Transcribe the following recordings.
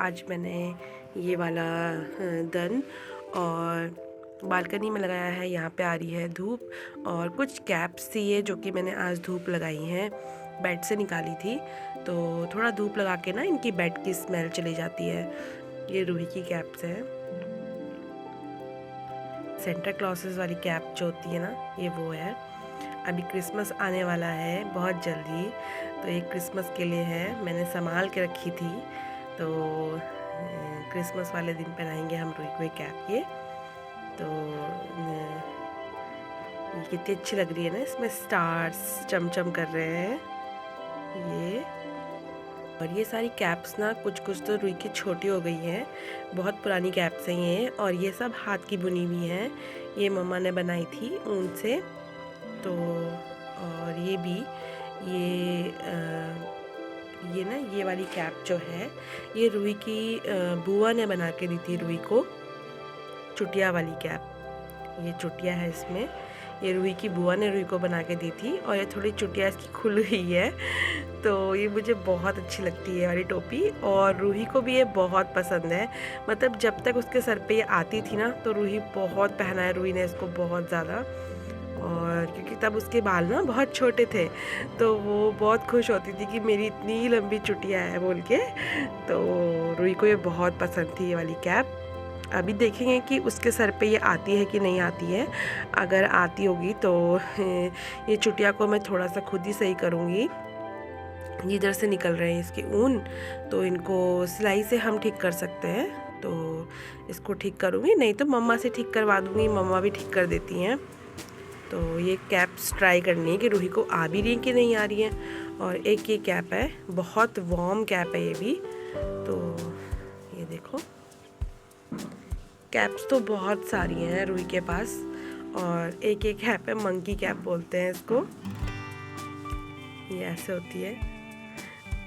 आज मैंने ये वाला दन और बालकनी में लगाया है। यहाँ पे आ रही है धूप और कुछ कैप्स थी ये जो कि मैंने आज धूप लगाई हैं, बेड से निकाली थी। तो थोड़ा धूप लगा के ना इनकी बेड की स्मेल चली जाती है। ये रूही की कैप्स हैं, सेंटा क्लॉसेस वाली कैप जो होती है ना, ये वो है। अभी क्रिसमस आने वाला है बहुत जल्दी, तो ये क्रिसमस के लिए है, मैंने संभाल के रखी थी। तो क्रिसमस वाले दिन पहनाएंगे हम रूही को ये कैप। ये तो ये कितनी अच्छी लग रही है ना, इसमें स्टार्स चमचम कर रहे हैं ये। और ये सारी कैप्स ना कुछ तो रूही की छोटी हो गई हैं, बहुत पुरानी कैप्स हैं ये। और ये सब हाथ की बुनी हुई हैं, ये मम्मा ने बनाई थी ऊन से। तो और ये भी ये ना ये वाली कैप जो है ये रूही की बुआ ने बना के दी थी रूही को, चुटिया वाली कैप। ये चुटिया है इसमें, ये रूही की बुआ ने रूही को बना के दी थी और ये थोड़ी चुटिया इसकी खुल हुई है। तो ये मुझे बहुत अच्छी लगती है वाली टोपी और रूही को भी ये बहुत पसंद है। मतलब जब तक उसके सर पे ये आती थी ना तो रूही बहुत पहना है रूही ने इसको बहुत ज़्यादा। और क्योंकि तब उसके बाल ना बहुत छोटे थे तो वो बहुत खुश होती थी कि मेरी इतनी लंबी चुटिया है बोल के। तो रूही को ये बहुत पसंद थी ये वाली कैप। अभी देखेंगे कि उसके सर पे ये आती है कि नहीं आती है। अगर आती होगी तो ये चुटिया को मैं थोड़ा सा खुद ही सही करूँगी। इधर से निकल रहे हैं इसके ऊन, तो इनको सिलाई से हम ठीक कर सकते हैं। तो इसको ठीक करूँगी, नहीं तो मम्मा से ठीक करवा दूँगी, मम्मा भी ठीक कर देती हैं। तो ये कैप्स ट्राई करनी है कि रूही को आ भी रही है कि नहीं आ रही है। और एक ये कैप है, बहुत वार्म कैप है ये भी। तो ये देखो, कैप्स तो बहुत सारी हैं रूही के पास। और एक कैप है, मंकी कैप बोलते हैं इसको। ये ऐसे होती है।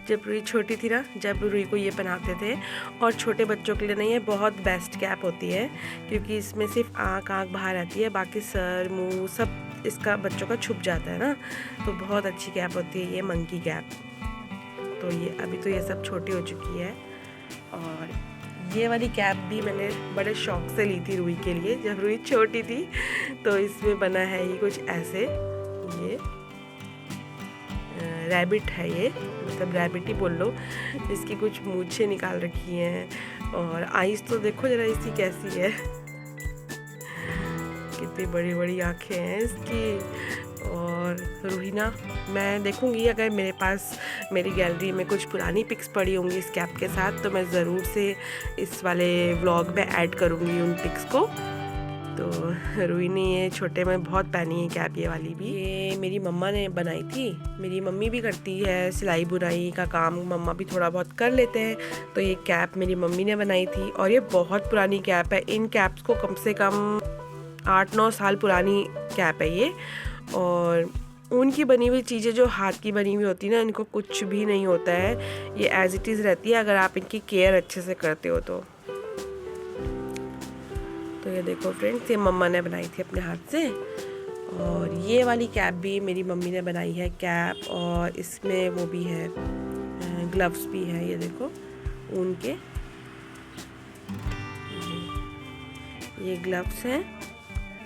जब रूही छोटी थी ना, जब रूही को ये पहनाते थे, और छोटे बच्चों के लिए नहीं, ये बहुत बेस्ट कैप होती है क्योंकि इसमें सिर्फ आँख बाहर आती है, बाकी सर मुंह सब इसका बच्चों का छुप जाता है ना। तो बहुत अच्छी कैप होती है ये मंकी कैप। तो ये अभी तो ये सब छोटी हो चुकी है। और ये वाली कैप भी मैंने बड़े शौक से ली थी रूही के लिए जब रूही छोटी थी। तो इसमें बना है ये कुछ ऐसे, ये रैबिट है, ये मतलब रैबिट ही बोल लो। इसकी कुछ मूछें निकाल रखी हैं और आईज तो देखो जरा इसकी कैसी है, कितनी बड़ी बड़ी आँखें हैं इसकी। और रूहीना, मैं देखूंगी अगर मेरे पास मेरी गैलरी में कुछ पुरानी पिक्स पड़ी होंगी इस कैप के साथ तो मैं ज़रूर से इस वाले व्लॉग में ऐड करूंगी उन पिक्स को। तो रूही ने ये छोटे में बहुत पहनी है कैप, ये वाली भी। ये मेरी मम्मा ने बनाई थी, मेरी मम्मी भी करती है सिलाई बुनाई का काम, मम्मा भी थोड़ा बहुत कर लेते हैं। तो ये कैप मेरी मम्मी ने बनाई थी और ये बहुत पुरानी कैप है। इन कैप्स को कम से कम 8-9 साल पुरानी कैप है ये। और ऊन की बनी हुई चीज़ें जो हाथ की बनी हुई होती है ना, इनको कुछ भी नहीं होता है, ये एज इट इज़ रहती है अगर आप इनकी केयर अच्छे से करते हो तो। ये देखो फ्रेंड्स, ये मम्मा ने बनाई थी अपने हाथ से। और ये वाली कैप भी मेरी मम्मी ने बनाई है कैप, और इसमें वो भी है, ग्लव्स भी है, ये देखो ऊन के। ये ग्लव्स हैं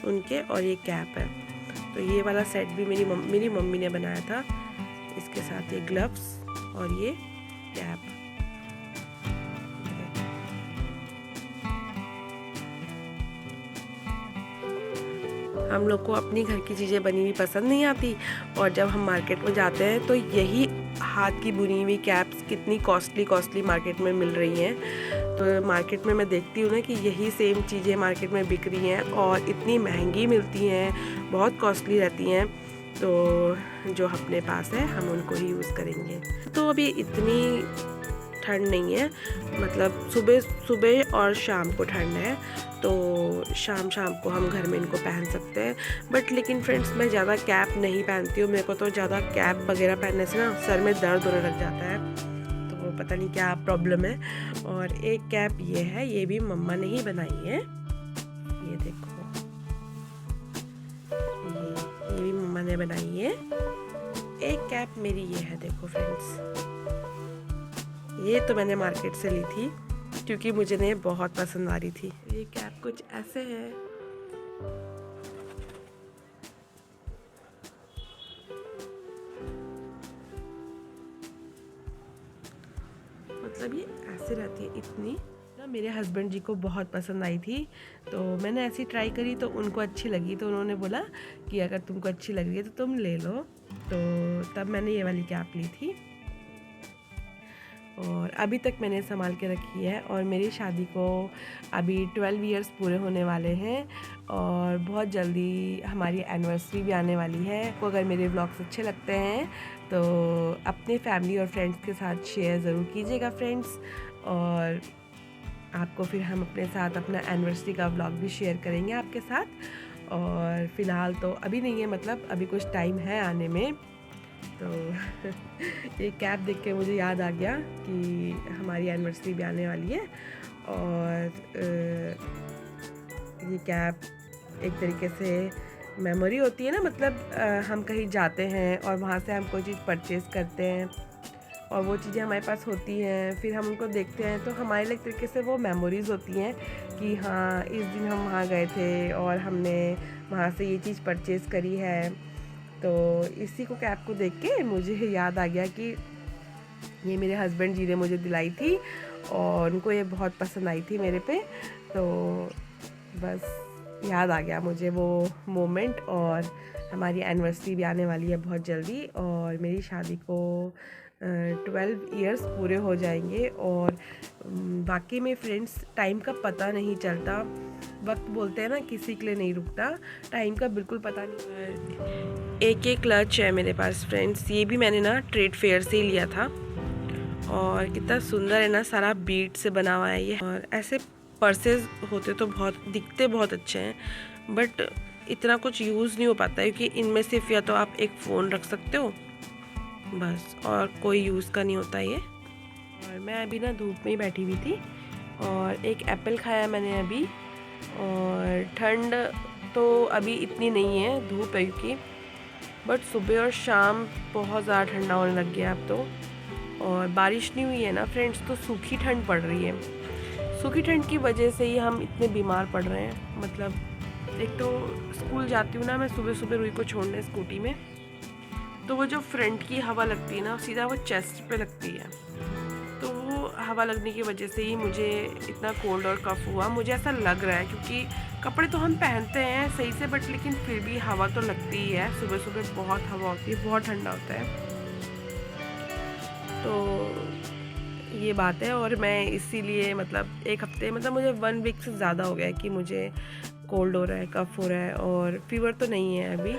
उनके और ये कैप है। तो ये वाला सेट भी मेरी मम्मी ने बनाया था, इसके साथ ये ग्लव्स और ये कैप। हम लोग को अपनी घर की चीज़ें बनी हुई पसंद नहीं आती, और जब हम मार्केट में जाते हैं तो यही हाथ की बुनी हुई कैप्स कितनी कॉस्टली मार्केट में मिल रही हैं। तो मार्केट में मैं देखती हूँ ना कि यही सेम चीज़ें मार्केट में बिक रही हैं और इतनी महंगी मिलती हैं, बहुत कॉस्टली रहती हैं। तो जो अपने पास है हम उनको ही यूज़ करेंगे। तो अभी इतनी ठंड नहीं है, मतलब सुबह और शाम को ठंड है, तो शाम को हम घर में इनको पहन सकते हैं। बट लेकिन फ्रेंड्स, मैं ज़्यादा कैप नहीं पहनती हूँ, मेरे को तो ज़्यादा कैप वगैरह पहनने से ना सर में दर्द होने लग जाता है, तो वो पता नहीं क्या प्रॉब्लम है। और एक कैप ये है, ये भी मम्मा ने ही बनाई है, ये देखो, ये भी मम्मा ने बनाई है। एक कैप मेरी ये है, देखो फ्रेंड्स, ये तो मैंने मार्केट से ली थी क्योंकि मुझे ने बहुत पसंद आ रही थी। ये कैप कुछ ऐसे है। मतलब ये ऐसे रहती है इतनी ना। मेरे हस्बैंड जी को बहुत पसंद आई थी, तो मैंने ऐसी ट्राई करी तो उनको अच्छी लगी, तो उन्होंने बोला कि अगर तुमको अच्छी लग रही है तो तुम ले लो। तो तब मैंने ये वाली कैप ली थी और अभी तक मैंने संभाल के रखी है। और मेरी शादी को अभी 12 इयर्स पूरे होने वाले हैं और बहुत जल्दी हमारी एनिवर्सरी भी आने वाली है। तो अगर मेरे व्लॉग्स अच्छे लगते हैं तो अपने फैमिली और फ्रेंड्स के साथ शेयर ज़रूर कीजिएगा फ्रेंड्स। और आपको फिर हम अपने साथ अपना एनिवर्सरी का व्लॉग भी शेयर करेंगे आपके साथ। और फ़िलहाल तो अभी नहीं है, मतलब अभी कुछ टाइम है आने में। तो ये कैप देख के मुझे याद आ गया कि हमारी एनिवर्सरी भी आने वाली है। और ये कैप एक तरीके से मेमोरी होती है ना, मतलब हम कहीं जाते हैं और वहाँ से हम कोई चीज़ परचेज़ करते हैं और वो चीज़ें हमारे पास होती हैं, फिर हम उनको देखते हैं तो हमारे लिए एक तरीके से वो मेमोरीज़ होती हैं कि हाँ इस दिन हम वहाँ गए थे और हमने वहाँ से ये चीज़ परचेज़ करी है। तो इसी को कैप को देख के मुझे याद आ गया कि ये मेरे हस्बैंड जी ने मुझे दिलाई थी और उनको ये बहुत पसंद आई थी मेरे पे। तो बस याद आ गया मुझे वो मोमेंट। और हमारी एनिवर्सरी भी आने वाली है बहुत जल्दी और मेरी शादी को 12 इयर्स पूरे हो जाएंगे। और वाकई में फ्रेंड्स टाइम का पता नहीं चलता। वक्त बोलते हैं ना किसी के लिए नहीं रुकता, टाइम का बिल्कुल पता नहीं। एक क्लच है मेरे पास फ्रेंड्स, ये भी मैंने ना ट्रेड फेयर से ही लिया था और कितना सुंदर है ना, सारा बीट से बना हुआ है ये। और ऐसे पर्सेस होते तो बहुत दिखते बहुत अच्छे हैं बट इतना कुछ यूज़ नहीं हो पाता है क्योंकि इनमें सिर्फ या तो आप एक फ़ोन रख सकते हो बस, और कोई यूज़ का नहीं होता ये। और मैं अभी ना धूप में ही बैठी हुई थी और एक एप्पल खाया मैंने अभी। और ठंड तो अभी इतनी नहीं है, धूप है क्योंकि, बट सुबह और शाम बहुत ज़्यादा ठंडा होने लग गया अब तो। और बारिश नहीं हुई है ना फ्रेंड्स, तो सूखी ठंड पड़ रही है। सूखी ठंड की वजह से ही हम इतने बीमार पड़ रहे हैं। मतलब एक तो स्कूल जाती हूँ ना मैं सुबह सुबह रूही को छोड़ने स्कूटी में, तो वो जो फ्रंट की हवा लगती है ना सीधा वो चेस्ट पे लगती है, तो वो हवा लगने की वजह से ही मुझे इतना कोल्ड और कफ हुआ। मुझे ऐसा लग रहा है क्योंकि कपड़े तो हम पहनते हैं सही से बट लेकिन फिर भी हवा तो लगती ही है। सुबह सुबह बहुत हवा होती है, बहुत ठंडा होता है, तो ये बात है। और मैं इसीलिए मतलब एक हफ्ते, मतलब मुझे 1 वीक से ज़्यादा हो गया है कि मुझे कोल्ड हो रहा है, कफ हो रहा है। और फीवर तो नहीं है अभी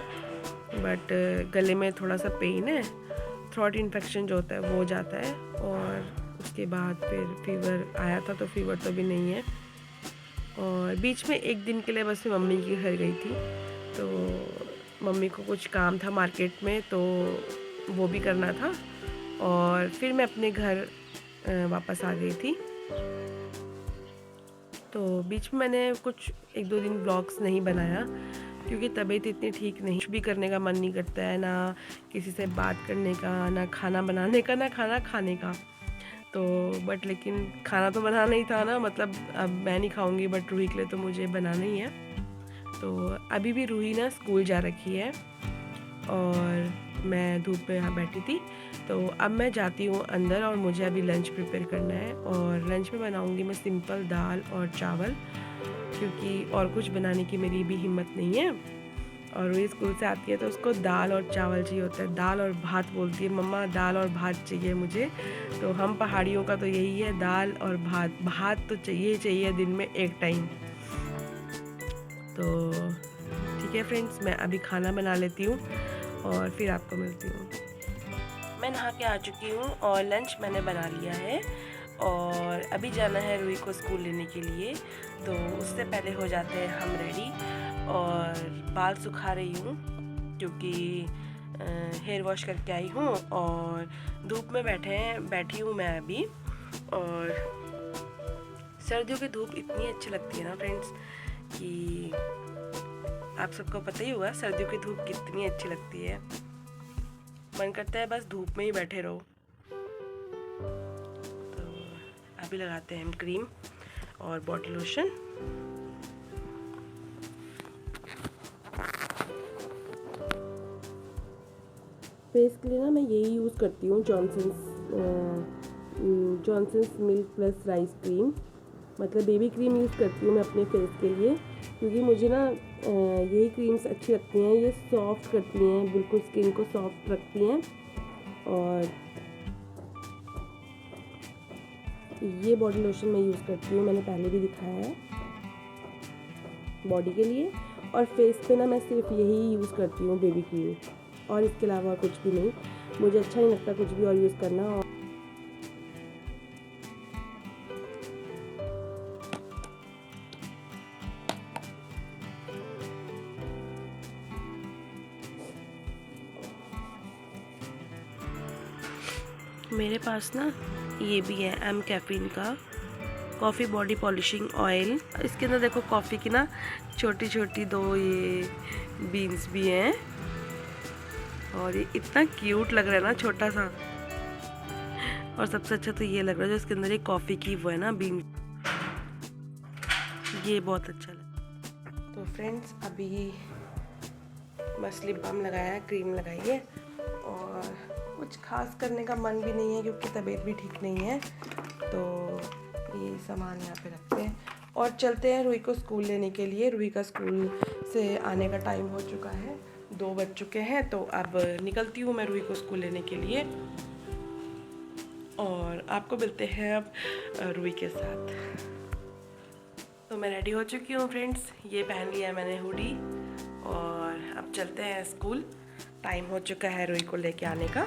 बट गले में थोड़ा सा पेन है, थ्रोट इन्फेक्शन जो होता है वो हो जाता है। और उसके बाद फिर फीवर आया था, तो फीवर तो भी नहीं है। और बीच में एक दिन के लिए बस मैं मम्मी के घर गई थी, तो मम्मी को कुछ काम था मार्केट में तो वो भी करना था और फिर मैं अपने घर वापस आ गई थी। तो बीच में मैंने कुछ 1-2 दिन व्लॉग्स नहीं बनाया क्योंकि तबीयत इतनी ठीक नहीं, कुछ भी करने का मन नहीं करता है, ना किसी से बात करने का, ना खाना बनाने का, ना खाना खाने का। तो बट लेकिन खाना तो बनाना ही था ना, मतलब अब मैं नहीं खाऊंगी बट रूही के लिए तो मुझे बनाना ही है। तो अभी भी रूही ना स्कूल जा रखी है और मैं धूप में यहाँ बैठी थी। तो अब मैं जाती हूँ अंदर और मुझे अभी लंच प्रिपेयर करना है। और लंच में बनाऊँगी मैं सिंपल दाल और चावल, क्योंकि और कुछ बनाने की मेरी भी हिम्मत नहीं है। और वो स्कूल से आती है तो उसको दाल और चावल चाहिए होता है, दाल और भात बोलती है, मम्मा दाल और भात चाहिए मुझे। तो हम पहाड़ियों का तो यही है, दाल और भात, भात तो चाहिए ही चाहिए दिन में एक टाइम। तो ठीक है फ्रेंड्स, मैं अभी खाना बना लेती हूँ और फिर आपको मिलती हूँ। मैं नहा के आ चुकी हूँ और लंच मैंने बना लिया है और अभी जाना है रूही को स्कूल लेने के लिए। तो उससे पहले हो जाते हैं हम रेडी। और बाल सुखा रही हूँ क्योंकि हेयर वॉश करके आई हूँ और धूप में बैठी हूँ मैं अभी। और सर्दियों की धूप इतनी अच्छी लगती है ना फ्रेंड्स कि आप सबको पता ही होगा सर्दियों की धूप कितनी अच्छी लगती है। मन करता है बस धूप में ही बैठे रहो। तो अभी लगाते हैं हम क्रीम। और बॉडी लोशन। फेस के लिए ना मैं यही यूज़ करती हूँ, Johnson's milk plus rice cream, मतलब बेबी क्रीम यूज़ करती हूँ मैं अपने फेस के लिए, क्योंकि मुझे ना यही क्रीम्स अच्छी लगती हैं। ये सॉफ्ट करती हैं, बिल्कुल स्किन को सॉफ्ट रखती हैं। और ये बॉडी लोशन मैं यूज़ करती हूँ, मैंने पहले भी दिखाया है बॉडी के लिए। और फेस पे ना मैं सिर्फ यही यूज़ करती हूँ बेबी क्रीम, और इसके अलावा कुछ भी नहीं। मुझे अच्छा नहीं लगता कुछ भी और यूज़ करना। और मेरे पास ना ये भी है एम कैफीन का कॉफ़ी बॉडी पॉलिशिंग ऑयल। इसके अंदर देखो कॉफ़ी की ना छोटी छोटी 2 ये बीन्स भी हैं, और ये इतना क्यूट लग रहा है ना, छोटा सा। और सबसे अच्छा तो ये लग रहा है जो इसके अंदर एक कॉफ़ी की वो है ना बीन, ये बहुत अच्छा लगा। तो फ्रेंड्स अभी बस लिप बाम लगाया है, क्रीम लगाई है, और कुछ खास करने का मन भी नहीं है क्योंकि तबीयत भी ठीक नहीं है। तो ये सामान यहाँ पे रखते हैं और चलते हैं रूही को स्कूल लेने के लिए। रूही का स्कूल से आने का टाइम हो चुका है, 2 बज चुके हैं। तो अब निकलती हूँ मैं रूही को स्कूल लेने के लिए, और आपको मिलते हैं अब रूही के साथ। तो मैं रेडी हो चुकी हूँ फ्रेंड्स, ये पहन लिया मैंने हुडी, और अब चलते हैं स्कूल। टाइम हो चुका है रूही को लेके आने का।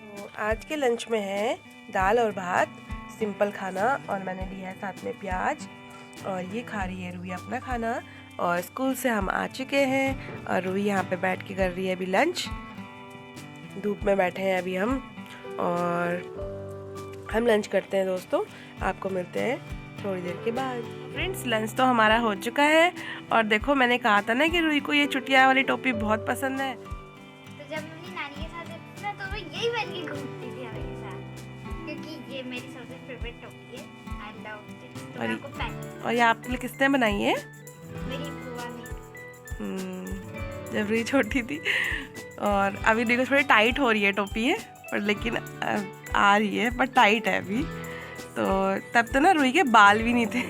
तो आज के लंच में है दाल और भात, सिंपल खाना, और मैंने लिया है साथ में प्याज, और ये खा रही है रूही अपना खाना। और स्कूल से हम आ चुके हैं और रूही यहाँ पे बैठ के कर रही है अभी लंच। धूप में बैठे हैं अभी हम, और हम लंच करते हैं दोस्तों। आपको मिलते हैं थोड़ी देर के बाद। फ्रेंड्स लंच तो हमारा हो चुका है, और देखो मैंने कहा था ना कि रूही को ये चुटिया वाली टोपी बहुत पसंद है। तो जब मैं अपनी नानी के साथ रहती थी ना, तो मैं यही पहन के घूमती थी हमेशा, क्योंकि ये मेरी सबसे फेवरेट टोपी है। I love it. तो मैं आपको पहन। और ये आपके लिए किसने बनाई है? मेरी बुआ ने। जब रूही छोटी थी। और अभी देखो थोड़ी टाइट हो रही है टोपी है, पर लेकिन आ रही है, पर टाइट है अभी। तो तब तो ना रूही के बाल भी नहीं थे।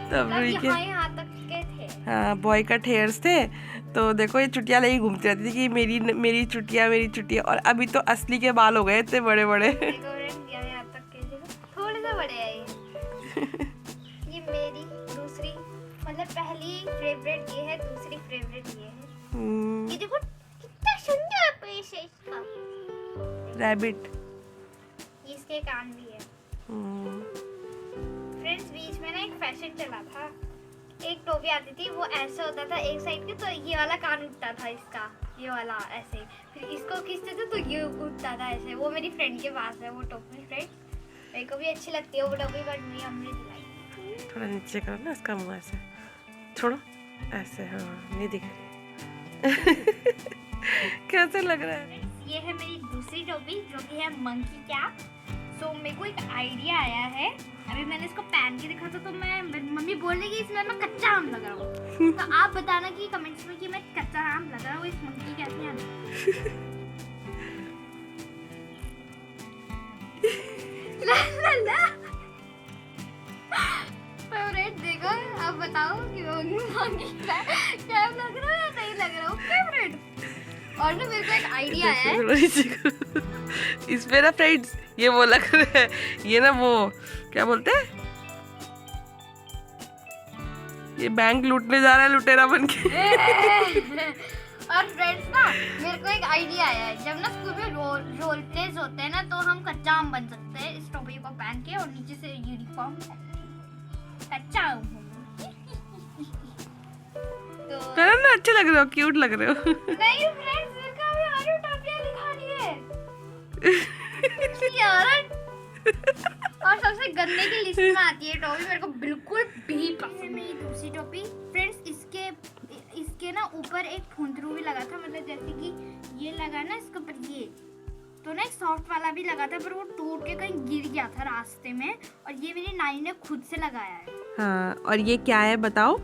तब रूही के यहाँ तक के थे। हाँ बॉय कट हेयर्स थे। तो देखो ये चुटिया लेके घूमती रहती थी कि मेरी चुटिया मेरी चुटिया। और अभी तो असली के बाल हो गए इतने बड़े बड़े। यहाँ तक के थोड़े से बड़े हैं ये मेरी दूसरी, मतलब पहली फेवरेट ये है, दूसरी फेवरेट ये है। ये देखो कितना सुंदर पेश है इसका, रैबिट। इसके कान भी है। फ्रेंड्स बीच में ना एक फैशन चला था, एक टोपी आती थी, वो ऐसे होता था एक साइड के, तो ये वाला कान उठता था इसका, ये वाला ऐसे, फिर इसको खींचते थे तो ये उठता था ऐसे। वो मेरी फ्रेंड के पास है वो टोपी। फ्रेंड्स मेरे को भी अच्छी लगती है वो टोपी, बट मेरी हमने दिलाई। थोड़ा नीचे करो ना इसका मुंह, ऐसे छोड़ो ऐसे, हाँ नहीं दिख रही। कैसे लग रहा है? ये है मेरी दूसरी टोपी जो कि है मंकी कैप। सो मेरे को एक आइडिया आया है, अभी मैंने इसको पहन के देखा था, तो मैं मम्मी बोल रही कि इसमें मैं कच्चा आम लग रहा हूँ। तो आप बताना कि कमेंट्स में कि मैं कच्चा आम लग रहा हूँ इस मंकी कैप में। फेवरेट देखो, आप बताओ कि मंकी कैप लग रहा है या नहीं लग रहा हूँ फेवरेट। और ना मेरे को एक आइडिया है इस पे ना फ्रेंड्स, ये वो लग रहा है, ये ना वो क्या बोलते हैं, ये बैंक लूटने जा रहा है लुटेरा बन के। और फ्रेंड्स ना मेरे को एक आइडिया आया है, जब ना स्कूल में रोल प्लेस होते हैं ना, तो हम कच्चा आम बन सकते हैं इस टोपी को पहन के, और नीचे से यूनिफॉर्म कच्चा आम। तो ना अच्छे लग रहे हो, क्यूट लग रहे हो। नहीं फ्रेंड्स मेरे को अभी और टोपियां दिखानी है यार। और सबसे गंदे की लिस्ट में आती है टोपी, मेरे को बिल्कुल भी पसंद नहीं। मेरी दूसरी टोपी फ्रेंड्स, इसके ना ऊपर एक फुंदरू भी लगा था, मतलब जैसे कि ये लगा ना इसके ऊपर ये, तो ना एक सॉफ्ट वाला भी लगा था, पर वो टूट के कहीं गिर गया था रास्ते में, और ये मेरी नानी ने खुद से लगाया है। हाँ, और ये क्या है बताओ?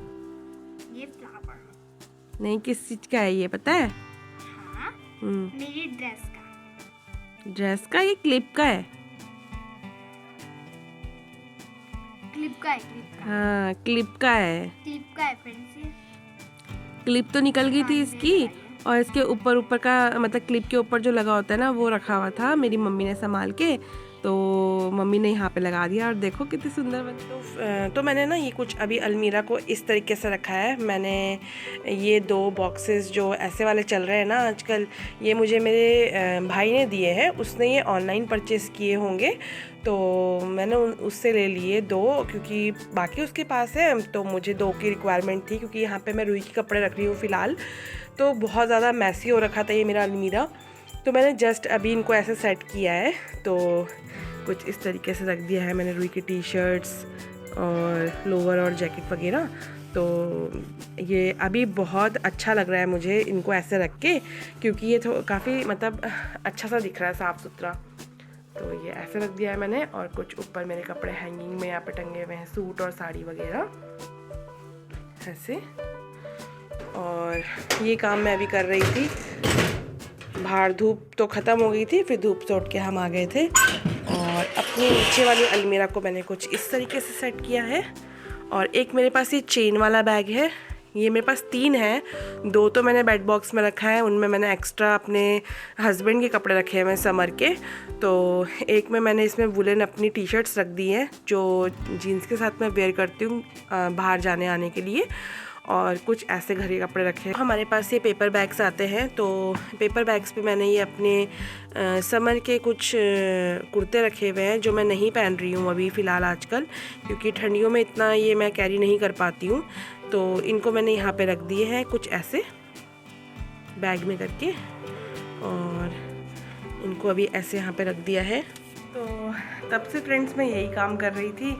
ये फ्लावर नहीं, किस चीज का है ये पता है? हाँ, मेरी ड्रेस का। ड्रेस का? ये क्लिप का है। क्लिप का है, क्लिप का। हाँ, क्लिप का है। क्लिप का है फ्रेंड्स ये। क्लिप तो निकल गई थी इसकी, और इसके ऊपर ऊपर का मतलब क्लिप के ऊपर जो लगा होता है ना, वो रखा हुआ था मेरी मम्मी ने संभाल के, तो मम्मी ने यहाँ पे लगा दिया, और देखो कितनी सुंदर बनी। तो मैंने ना ये कुछ अभी अलमीरा को इस तरीके से रखा है। मैंने ये 2 बॉक्सेस जो ऐसे वाले चल रहे हैं ना आजकल, ये मुझे मेरे भाई ने दिए हैं। उसने ये ऑनलाइन परचेज़ किए होंगे, तो मैंने उससे ले लिए 2, क्योंकि बाकी उसके पास है, तो मुझे 2 की रिक्वायरमेंट थी, क्योंकि यहाँ पे मैं रुई के कपड़े रख रही हूँ फ़िलहाल, तो बहुत ज़्यादा मैसी हो रखा था ये मेरा अलमीरा। तो मैंने जस्ट अभी इनको ऐसे सेट किया है, तो कुछ इस तरीके से रख दिया है मैंने रुई की टी शर्ट्स और लोअर और जैकेट वगैरह। तो ये अभी बहुत अच्छा लग रहा है मुझे इनको ऐसे रख के, क्योंकि ये तो काफ़ी मतलब अच्छा सा दिख रहा है, साफ़ सुथरा। तो ये ऐसे रख दिया है मैंने, और कुछ ऊपर मेरे कपड़े हैंगिंग में यहाँ पे टंगे हुए हैं, सूट और साड़ी वगैरह ऐसे। और ये काम मैं अभी कर रही थी, बाहर धूप तो ख़त्म हो गई थी, फिर धूप से उठ के हम आ गए थे, और अपनी नीचे वाली अलमीरा को मैंने कुछ इस तरीके से सेट किया है। और एक मेरे पास ये चेन वाला बैग है, ये मेरे पास 3 है, 2 तो मैंने बेड बॉक्स में रखा है, उनमें मैंने एक्स्ट्रा अपने हस्बैंड के कपड़े रखे हैं मैं समर के। तो एक में मैंने इसमें वुलन अपनी टी शर्ट्स रख दी हैं, जो जीन्स के साथ मैं वेयर करती हूँ बाहर जाने आने के लिए, और कुछ ऐसे घर के कपड़े रखे हैं। हमारे पास ये पेपर बैग्स आते हैं, तो पेपर बैग्स पे मैंने ये अपने समर के कुछ कुर्ते रखे हुए हैं, जो मैं नहीं पहन रही हूँ अभी फ़िलहाल आजकल, क्योंकि ठंडियों में इतना ये मैं कैरी नहीं कर पाती हूँ। तो इनको मैंने यहाँ पे रख दिए हैं कुछ ऐसे बैग में करके, और इनको अभी ऐसे यहाँ पे रख दिया है। तो तब से फ्रेंड्स मैं यही काम कर रही थी,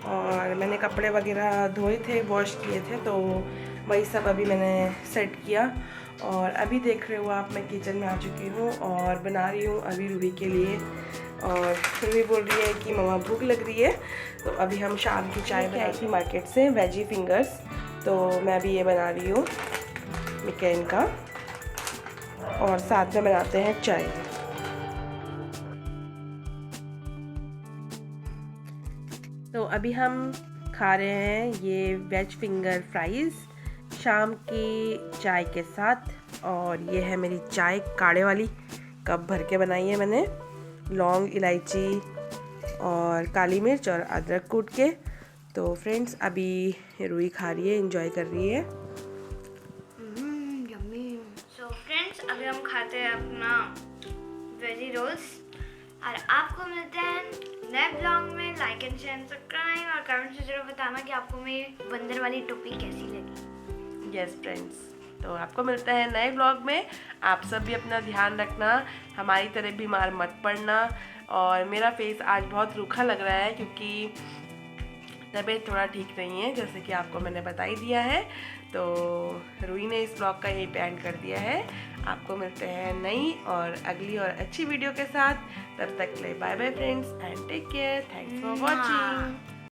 और मैंने कपड़े वगैरह धोए थे, वॉश किए थे, तो वही सब अभी मैंने सेट किया। और अभी देख रहे हो आप, मैं किचन में आ चुकी हूँ और बना रही हूँ अभी रूही के लिए। और रूही बोल रही है कि मम्मा भूख लग रही है, तो अभी हम शाम की चाय बनाई थी मार्केट से, वेजी फिंगर्स, तो मैं अभी ये बना रही हूँ मिकेन का, और साथ में बनाते हैं चाय। तो अभी हम खा रहे हैं ये वेज फिंगर फ्राइज़ शाम की चाय के साथ। और ये है मेरी चाय काढ़े वाली, कप भर के बनाई है मैंने, लौंग, इलायची और काली मिर्च और अदरक कूट के। तो फ्रेंड्स अभी रूही खा रही है, एंजॉय कर रही है। सो फ्रेंड्स अभी हम खाते हैं अपना वेजी रोल्स, और आपको मिलते हैं नए ब्लॉग में। लाइक एंड शेयर सब्सक्राइब, और कमेंट से जरूर बताना कि आपको मेरी बंदर वाली टोपी कैसी लगी। यस फ्रेंड्स, तो आपको मिलता है नए ब्लॉग में। आप सब भी अपना ध्यान रखना, हमारी तरह बीमार मत पड़ना। और मेरा फेस आज बहुत रूखा लग रहा है, क्योंकि तबीयत थोड़ा ठीक नहीं है, जैसे कि आपको मैंने बता ही दिया है। तो रूही ने इस ब्लॉग का यही एंड कर दिया है। आपको मिलते हैं नई और अगली और अच्छी वीडियो के साथ। तब तक के लिए bye bye friends, and take care. Thanks for watching.